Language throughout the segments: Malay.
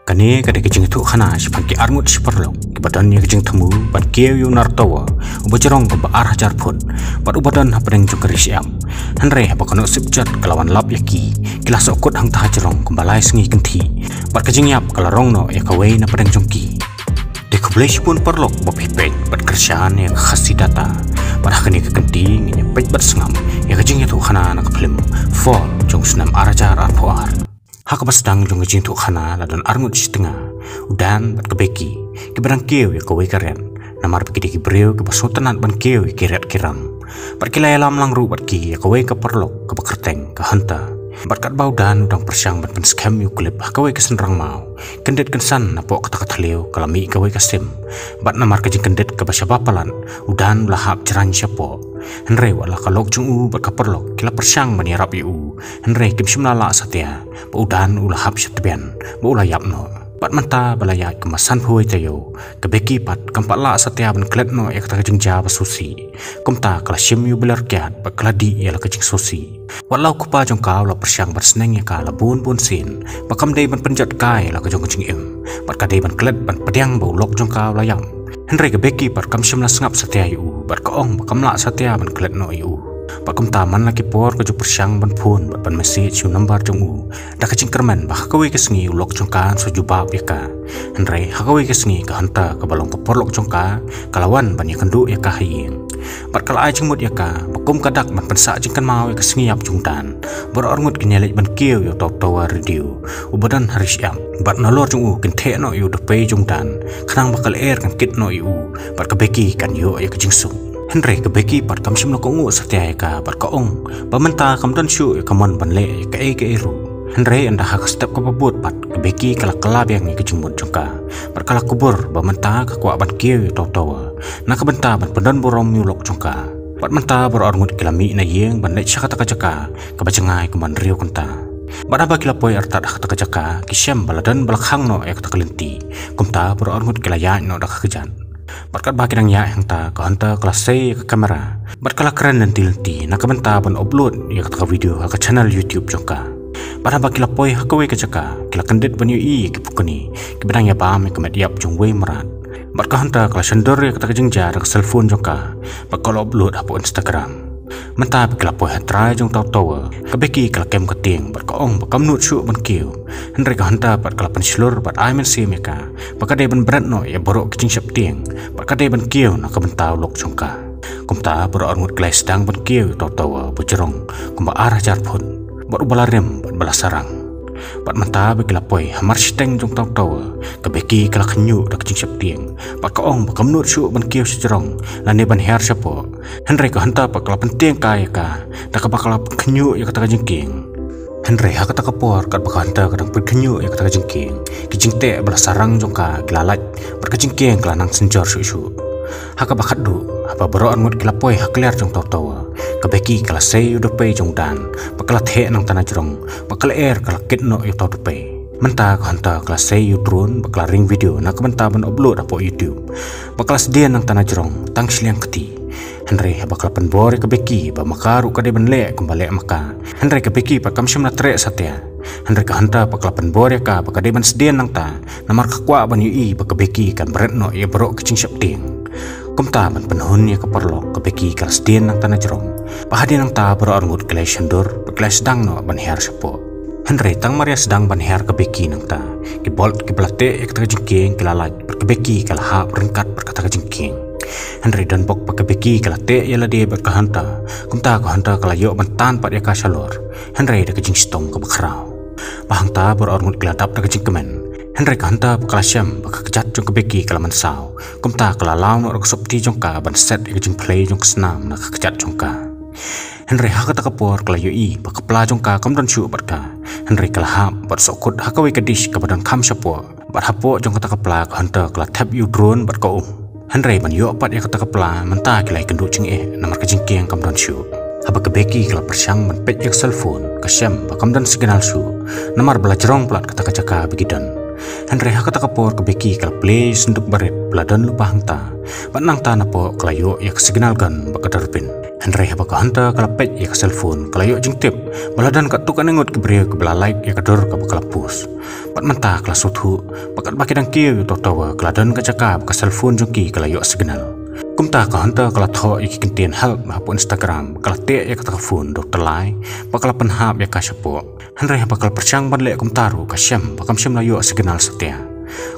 Kani kada kejing tu khana sipan ki arngut siperlo ki badan ni kejing temu ban kieu yu nartawa ubajarong ke baar hajar pun bat ubadan hapadeng jukeri siam hanre bakono sipjat kelawan lap yaki kila sokut hang tahajarong kumbalai sengi kenti bat kejing yap kalarong no ya kawai na padeng jongki de kublesh pun perlok bapipet bat kerjaan yang khasi data bat hakani kekenti nginya pet bat sengam ya kejing tu khana nak film fall jong senam arajar arpoar hak basdang jong kejing tu khana ladon arngut setengah udan bat kebeki keberang kieu ya kawai karen namar beki ki breu ke basotanat ban kieu kirat kiram bat kilai lam lang ru bat ki ya kawai ke perlok ke bekerteng ke hanta bat kat bau dan udang persyang bat penskem yu klip kawai ke senrang mau kendet kensan napok kata kata leu kalami kawai kasim bat namar kejing kendet ke basya bapalan udan lahap ceran syapo henre wala kalok jung bat kaperlok kila persyang mani rap yu henre kim simlala satya ba udan ulahap syatbian ba ulayap no bat menta balaya kemasan huai tayo kebeki pat kampak la satya ban klet no ya kata kejing ja basusi kumta kala sim yu belar kiat ba kladi ya la kejing susi walau kupa jong kau la persyang bat seneng ya kala bun sin bakam dei ban penjat kai la kejong kejing im bat kadei ban klet ban pediang bau lok jong kau layam henre kebeki pat kam sim la sengap satya yu bat kaong bakam la satya ban klet no yu Pakum taman lagi por ke persyang ban pun bat ban message yu nambar jong u da kecing kermen bah kawi ke sengi ulok jongkan so jubab ya ka henre hakawi ke sengi ke hanta ke balong ke porlok jongka kalawan ban ya kendu ya ka haying bat kala ai jengmut ya ka bakum kadak ban pensa jengkan mau ya ke sengi ap jungtan bor orngut kinyelik ban kieu yo tok tawa radio ubadan haris yam bat nalor jong u kenthe no yu de pe jungtan khanang bakal air kan kit no yu bat kebeki kan yo ya ke jingsung henre kebeki pat kam sim ko ngu satya ka bat ka ong pamenta kam dan syu ka mon ban le ka e ru henre anda hak step ka babut pat kebeki kala kala biang ni kejumut jongka bat kala kubur pamenta ka kwa ban kieu to tawa na ka benta ban pendan borom yu lok jongka bat menta bor orngut kilami na yeng ban le chaka taka jaka ka bacengai ka man riu kunta bat aba kila poi artat hak taka jaka kisem baladan balakhang no ek takalenti kumta bor orngut kilaya no dak kejan Berkat bakirang ya yang ta ke hanta kelas saya ke kamera berkala keren dan tilenti nak kebenta ban upload ya ke video ke channel YouTube jongka pada bakila poi hakawe ke jaka kila kendit ban yu i ke pukuni ke bedang ya pam ke mediap jongwe merat berka hanta kelas sendor ya ke jengjar ke cellphone jongka berkala upload hapo Instagram menta bakila poi hatrai jong tawa kebeki kala kem keting berkaong bakam nut syuk ban kieu henre ka hanta bat kala pensilur bat aimen sim ya ka bakade ban berat no ya borok kecing syap tieng bakade ban kieu nak bentau lok jongka kumta borok orngut klai sedang ban kieu tawa bujerong kumba arah jar pun bat ubalarem bat balasarang bat menta bakila poi hamar steng jong tawa kebeki kala kenyu dak kecing syap tieng bat kaong bakam nut syuk ban kieu sejerong lane ban her syapo henre ka hanta bakala penting ka ya ka dak bakala kenyu ya kata jengking henre hak kata kapor kat bakanta kadang perkenyu ya kata jengking kijing te belasarang jongka kilalat berkejengking kelanang senjor su hak bakat du apa bero angut kilapoi hak ler jong tawa kebeki kala sei udope jong dan bakala the nang tanah jerong bakala air kala kitno ya tadupe menta kanta kala sei drone bakala ring video nak menta ban upload apo YouTube bakala sedia nang tanah jerong tang siliang keti henre bakal penbor kebeki ba makaru kade benle kembali maka henre kebeki pa kam simna tre satya henre ka hanta bakal penbor ka bakade ban sedien nang ta namar kakwa ban yu ba kebeki kan beretno ya borok kecing syapting kumta ban penhun ya keperlok kebeki kal sedien nang tanah jerong pahadi nang ta boro arngut kelai sendur kelai sedang no ban her sepo henre tang maria sedang ban her kebeki nang ta ki bolt ki belate ek ta jengking kilalat kebeki kal ha ringkat berkata jengking henry dan bok pakai beki kala te yala dia berkahanta kumta ko hanta kala yo bantan pat ya ka salor henry de kejing stong ke bakrau bahang ta bor orngut geladap de kejing kemen henry ka hanta kala syam baka kejat jong ke beki kala mansau kumta kala law no sok ti jong ka ban set kejing play jong senam na kejat jong ka henry ha kata kapor kala yo i baka pla jong ka kam don syu barka henry kala ha bat sokut hakawi kedish ka badan kam syapo bat hapo jong kata kapla ka hanta kala tap yu drone bat ka henre ban yo pat ya kata kapla menta kilai kendu cing namar kejengking kam don syu haba kebeki kala persyang ban pet yak cellphone kasyam bakam dan signal syu namar belajarong plat kata kacaka begidan henre ha kata kapor kebeki kala play senduk baret beladan lupa hangta ban nang ta napo kala yo yak signal gan bakadarpin Henry haba ka hanta kala pet ya ka cellphone kala yo jing tip baladan ka tukan ngot ke brio ke belalai ya ka dor ka kala pus pat menta kala suthu pakat bakidang kieu to tawa kala dan ka cakap ka cellphone joki kala yo signal kumta ka hanta kala tho iki kentien help ma po Instagram kala te ya ka phone dok telai pakala penhap ya ka sapo Henry haba kala percang ban le kumtaru ka syam pakam syam la yo signal setia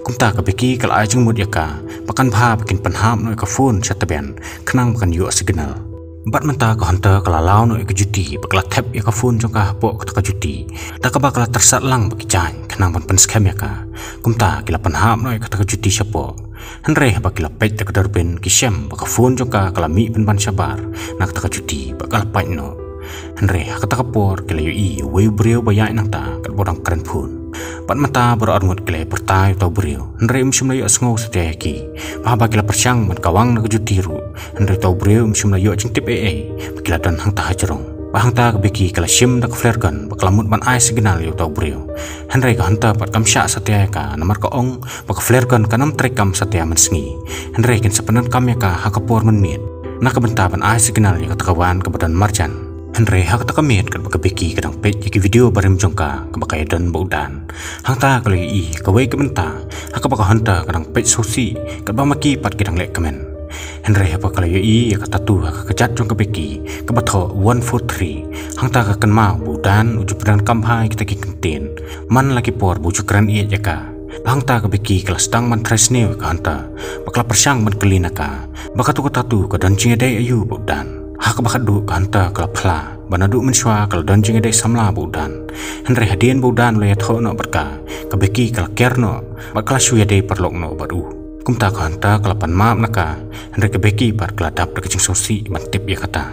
kumta ka beki kala ajeng mud ya ka pakan bha bikin penhap no ka phone chataben kenang pakan yo signal bat menta ka hanta kala law no ka juti bakala tap ya ka phone jongka po ka juti ta ka bakala tersat lang baki jan kenang pan scam ya ka kumta kila penhap no ka juti sapo Henry bakila pet ka darben ki syam baka phone jongka kala mi pan sabar nak ta ka juti bakala pai no Henry ka ta ka por kila yo i we brio bayak nang ta kat bodang keren phone pat mata bro armut kile pertai tau brio Henry mshum layo sngo setia ki pa bakila persyang man kawang na juti ru Henry tau brio mshum layo jing tip bakila dan hang ta hajarong pa hang ta beki kala shim dak flare gun bakala mut man ai signal yo tau brio Henry ka hanta pat kam sya setia ka namar ka ong bak flare gun kanam trek kam setia man sngi Henry kin sepenan kam ya ka hakapor men miet nak benta ban ai signal ya ka kawan ke badan marjan Henry hak tak kamiet kat bakabeki kadang pet yaki video barim jongka kabakai dan baudan hang ta kali i kawai kementa hak baka hanta kadang pet sosi kat bamaki pat kadang lek kemen Henry hak kali i ya kata tu hak kejat jongka beki kabatho 143 hang ta kan ma baudan uju pedang kamhai kita ki kenten man lagi por buju keren i jaka hang ta kabeki kelas tang man tresne ka hanta bakla persyang man kelinaka bakatu kata tu kadan cingedai ayu baudan hak bakat du kanta kala phla banadu menshwa kala dan jing dai samla budan Henry hadien budan le tho no berka kabeki kala kerno bakala shuya dai perlok no baru kumta kanta kala pan map naka Henry kabeki par kala dap de kicing sosi mantip ya kata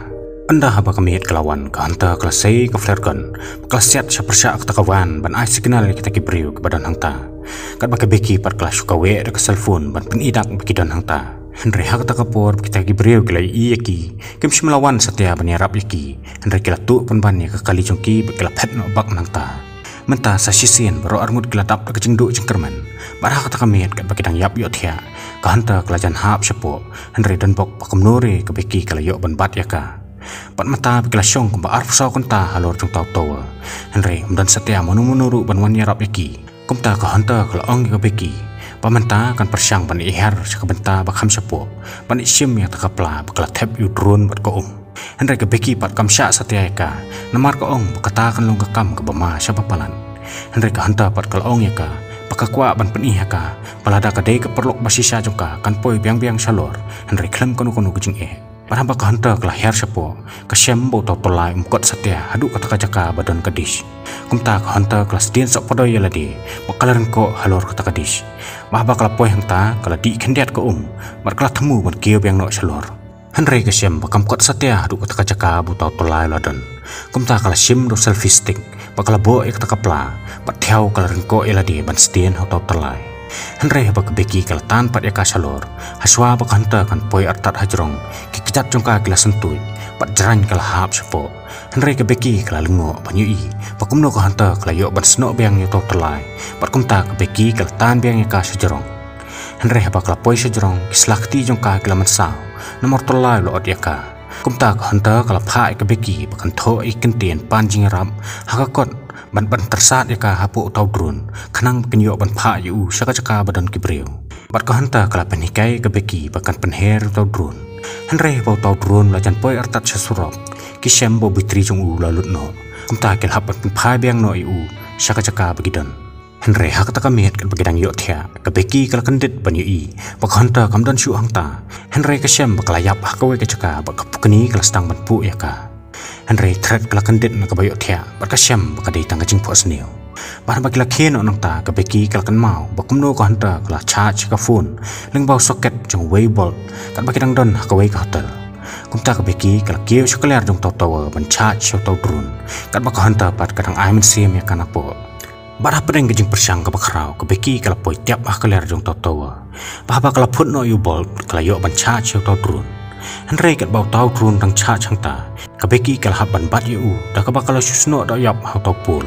anda haba kamiet kelawan kanta kala sei ka flare gun kala set sapersya ak takawan ban ai signal kita ki brio ke badan hangta kat bakabeki par kala shukawe de ka cellphone ban penidak baki dan hangta Henry hak tak kapor kita gibreu kila i yaki kim shimlawan setia banyarap yaki Henry kila tu penban ya kali jongki bekila pet no bak nangta menta sa sisien baro armut kila tap ke jengdu jengkerman barah kata kamiet kat bakidang yap yo thia ka hanta kelajan hap sepo Henry dan bok pakem nore ke beki kala yo ban bat yaka pat mata bekila syong kumba arf saw konta halor jong tau tawa Henry mdan setia manu-munuru ban wan yarap yaki kumta ka hanta kala ong ke beki pamenta kan persyang ban ihar sakabenta bakham sapo ban isim ya takapla bakala tap yu drone bat ko Henry ke beki pat kam sya satia ka namar ko ong bakata kan long kam ke bama siapa palan Henry ka hanta pat kal ong ya ka pakakwa ban penih ka palada ka dei ke perlok basisa jongka kan poi biang-biang salor Henry klem kono-kono kucing Paramba ka hanta kala her sapo ka syembo to tolai umkot satia hadu kata kajaka badan kadis kumta ka hanta kala sedien sok podo yaladi bakalan ko halor kata kadis bahba kala poi hanta kala di kendiat ko bar kala temu ban kieu biang no salor Henry ka syem bakam kot satia hadu kata kajaka bu to tolai ladan kumta kala syem do selfie stick bakala bo ek takapla pat thiau kala rengko yaladi ban sedien ho to tolai Henry bak beki kala tan pat eka salor haswa bak hanta kan poi artat hajrong kikitat jongka kila sentui pat jaran kala hap sapo Henry ke beki kala lengo banyui pakumno ka hanta kala yo ban sno biang yo to telai pat kumta ke beki kala tan biang eka sajarong Henry bak kala poi sajarong kislakti jongka kila mansau nomor telai lo od eka kumta ka hanta kala pha ke beki bakan tho ikentien panjing ram hakakot ban tersat ya ka hapu tau drone kanang kenyo ban pha yu saka badan kibreu bat ka hanta kala penikai ke beki bakan penher tau drone Henry bau tau drone la jan poi artat sasurok ki syembo bitri jong u lalut no kumta kel hap ban pha biang no yu saka bagidan Henry hak ta kamiet kan bagidang yo thia ke beki kala kendit ban yu bak hanta kamdan syu hangta Henry ka syem bakala yap hakawe ke caka bak kapukni kala stang ban pu ya ka Henry threat kala kendit na kabayo thia barkasyam bakadai tang jing phos neo bar bakila khen onang ta ka beki kala kan mau bakumno ka hanta kala charge ka phone lengbau socket jong weibolt kan bakidang don hakawai ka hotel kumta ka beki kala keu shakalar jong taw ban charge taw drone kan bak hanta pat kadang aimen sim ya kana po bar pedeng jing persyang ka bakrau ka beki kala poi tiap hakalar jong taw ba kala phut no yu bolt kala yo ban charge taw drone Henry kat bau tau drone tang charge hangta kabeki kala haban bat yu da ka bakala susno da yap ha to pul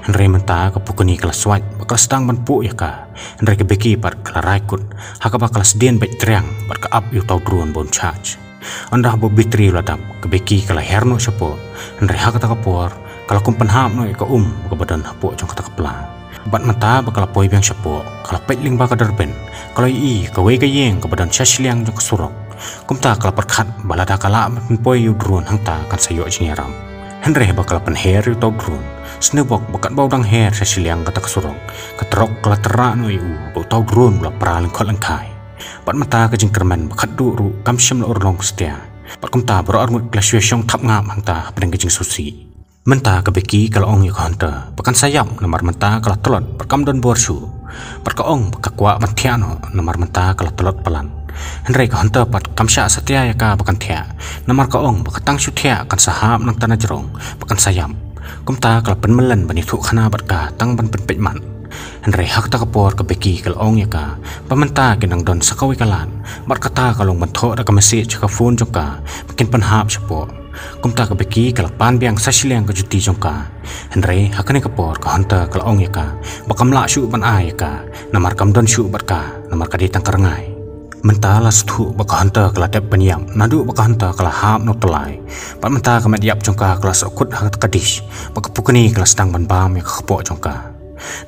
Henry menta ka pukuni kala swat bakal stang ban pu ya ka Henry kabeki par kala raikut ha ka bakala sedien bet triang bar ka up yu tau drone bon charge Andah bobitri ladam kebeki kala herno syapo Henry hak kata kapor kala kumpan hap no ika ke badan hapo jong kata kepala bat mata bakal poi biang syapo kala petling baka derben kala kawe kayeng ke badan syasliang jong kesurok kumta kala perkat balada kala poi udrun hangta kan sayo jingeram Henry bakal penher yu tau drun snebok bakat baudang her syasliang kata kesurok keterok kala terak no bau tau drun bula praling kol engkai bat mata ke jingkerman bakat duru kam syam urlong setia bat kumta baro armut glasiasyong tap ngam hangta pedang ke jing susi menta kebeki kalau ong yuk hanta pakan sayap nomor menta kalau telot perkam don borsu perkaong kakwa mentiano nomor menta kalau telot pelan Henry ka hanta pat kamsya setia ya ka pakan tia nomor kaong bakatang syutia kan sahab nang tanah jerong pakan sayap kumta kalau penmelan bani thuk khana bat ka tang ban penpetman Henry hak tak kapor kebeki kalau ong ya ka pamenta kinang don sakawi kalan mat kata kalau bentok da ka message ka phone joka makin penhap syapo kumta kebeki kalau pan biang sasilang ke juti jongka Henry hakane kapor ka hanta kalau ong ya ka bakamla syu ban ai ka namar kam don syu bat ka namar ka ditang karangai mentala sthu baka hanta kala tep peniam nadu baka hanta kala hap no telai pat menta ka mediap jongka kala sokut hak kadish baka pukani kala stang ban bam ya khapo jongka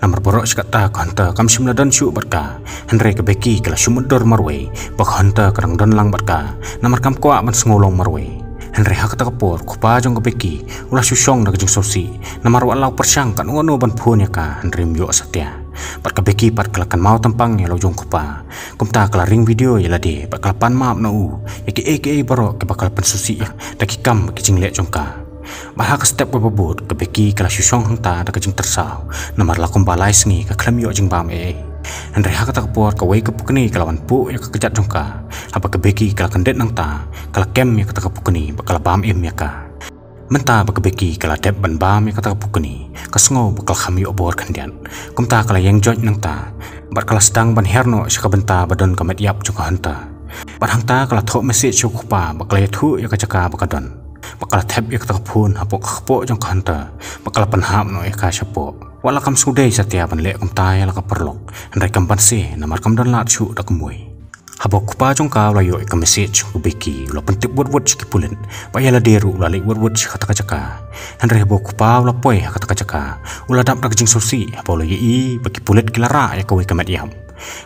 namar borok sekata ka hanta kam simna don syu bat ka Henry kebeki kala sumudor marwei baka hanta kadang don lang bat ka namar kam kwa ban sngolong marwei Henry hak kata kapor kupa jong kebeki ulah susong na kajing sosi namar walau persyang kan ngono ban phun ya ka Henry myo satya pat kebeki pat kalakan mau tampang ya lo jong kupa kumta kala ring video ya lade pat kalapan maap na ya ki aka baro ke bakal pensusi ya daki kam kicing lek jongka bahak step bebut kebeki kala susong hangta da kajing tersau namar lakum balai sengi ka klam yo jing bam Henry hak kata kapor ka wei kepukni kalawan pu ya kejat jongka apa kebeki kala kendet nang ta kala kem ya kata kepukni bakal bam ya ka menta bakebeki kala dep ban bam ya kata kepukni kasngo bakal khami obor kandian kumta kala yang joj nang ta bar kala sedang ban herno syaka benta badon kamet yap jongka hanta bar hangta kala thok message syukupa bakal ya thu ya kacaka bakadon bakal tap ya kata phun hapo khapo jongka hanta bakal panham no ya ka syapo wala kam sudai satya ban lek kumta ya la ka perlok Henry kam ban se namar kam don lat syu da kumui habok kupa jongka la yo ka message kubeki la pentip word chiki pulen bayala deru la lek word kata kacaka Henry habok kupa la poi kata kacaka ula dap dak jing sosi hapo la yi baki pulet kilara ya kawe kamet yam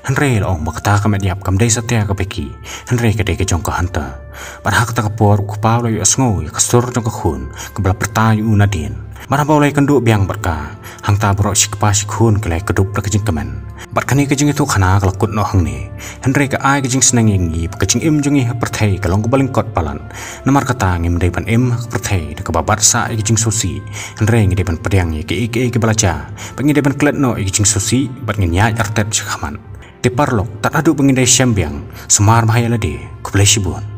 Henry la ong bakata kamet yap kam dai satya ka beki Henry ka dei ke jongka hanta bar hak ta kapor kupa la yo sngo ya kasur jongka khun kebala pertayu nadin marabau lai kenduk biang berka hangta bro sikpa sikhun kelai kedup la kejing kemen barkani kejing itu khana kalakut no hangni Henry ka ai kejing senang yengi kejing im jungi perthai kalong kebaling kot palan namar kata ngim dai ban im perthai de kebabat sa kejing sosi Henry ngi dai ban pediang ye ke balaja pengi dai ban klet no kejing sosi bat ngenya artet sikhaman te parlok tak adu pengi dai syambiang semar bahaya lade kublai sibun